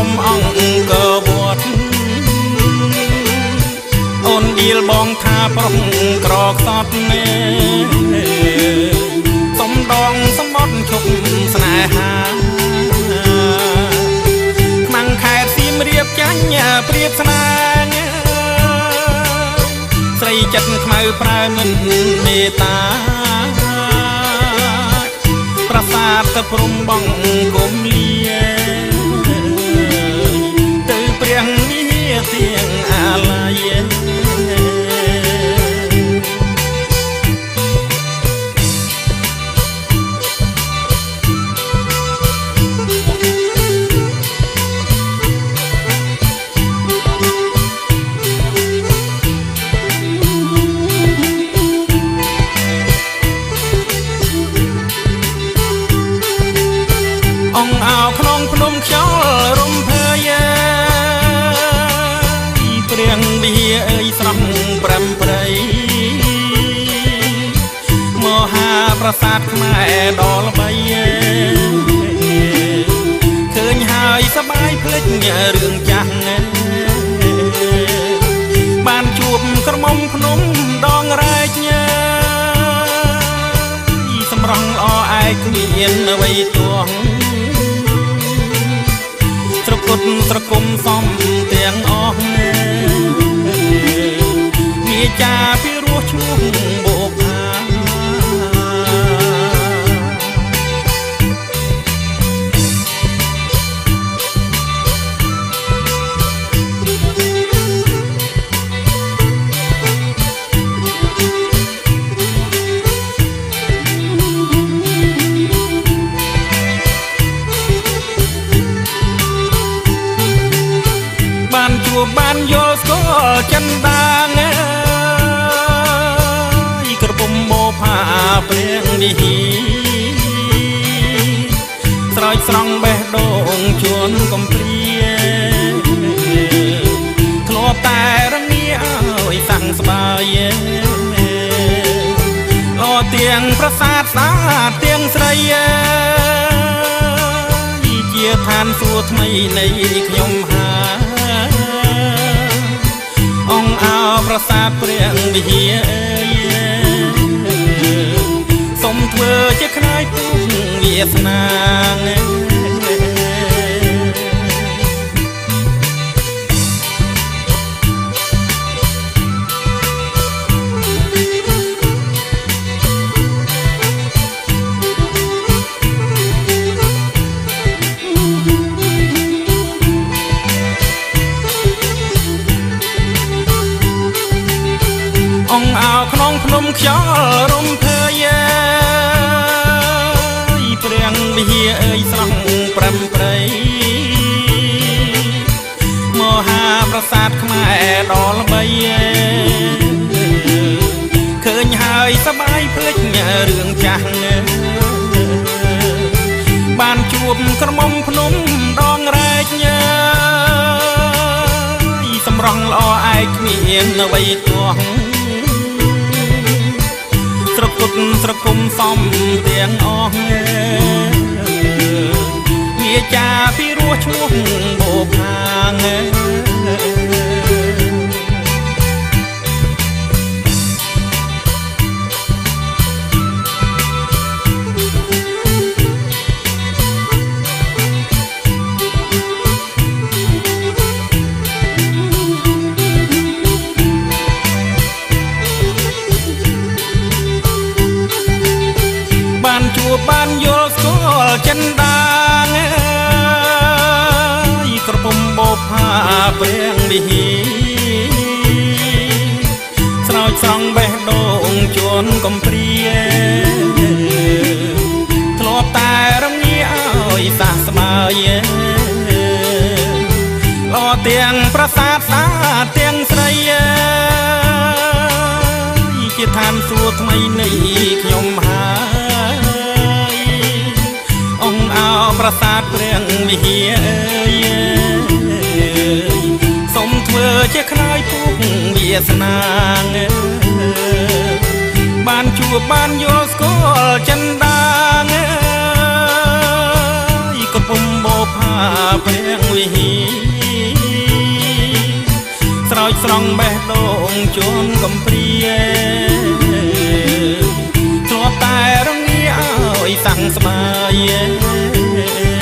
มអង្គវត្តអូនឌីលបងថាប្រុងក្រខ្សត់នេសំដងសំបត់ឈប់ស្នេហាខ្មាំងខែសៀមរាបចាញ់ព្រៀបស្នេហ៍ស្រីចិត្តខ្មៅប្រែមិនមេត្តាប្រាសាទទៅព្រំបងគុំលាទៅព្រៀងវិហារទៀងអាឡ័យអង្គអោក្នុងភ្នំខ្យល់រំភើយព្រៀងវិហារអើយស្រស់ប្រំប្រៃមហាប្រាសាទខ្មែរដ៏ល្បីឃើញហើយសប្បាយភ្លេចរឿងចាស់បានជួបក្រមុំភ្នំដងរែកសម្រងល្អឯកគ្មានអ្វីទាស់ស្រគត់ស្រគុំសំទាំងអស់វាចាពីរស់ឈ្មោះបោកខាបានយល់ស្គាល់ចិនដាងក្រពុំបោផាព្រៀងវិហារស្រោចស្រង់បេះដូងជួនកំព្រាធ្លាប់តែរងាឲ្យសាំងស្បាយលោទៀងប្រាសាទស្អាតទៀងស្រីជាឋានសួគ៌ថ្មីនៃខ្ញុំហាអង្គអោប្រាសាទព្រៀងវិហារសូមធ្វើជាខ្នាយពុកវាសនាអង្គអោក្នុងភ្នំខ្យល់រំភើយព្រៀងវិហារអើយស្រស់ប្រំប្រៃមហាប្រាសាទខ្មែរដ៏ល្បីឃើញហើយសប្បាយភ្លេចរឿងចាស់បានជួបក្រមុំភ្នំដងរែកសម្រងល្អឯកគ្មានអ្វីទាស់ស្រគត់ស្រគុំសំទាំងអស់វាចាពីរស់ឈ្មោះបោកខាងបានយល់ស្គាល់ចិនដាងក្រពុំបោផាព្រៀងវិហារស្រោចស្រង់បេះដូងជួនកំព្រាធ្លាប់តែរងាឲ្យសះស្បើយលោទាំងប្រាសាទស្អាតទាំងស្រីជាឋានសួគ៌ថ្មីនៃខ្ញុំហើយអង្គអោប្រាសាទព្រៀងវិហារសូមធ្វើជាខ្នាយពុកវាសនាបានជួបបានយល់ស្គាល់ចិនដាងកំពុំបោផា ព្រះវិហារស្រោចស្រង់បេះដូងជួនកំព្រាធ្លាប់តែរងាឲ្យសាំងស្បើយ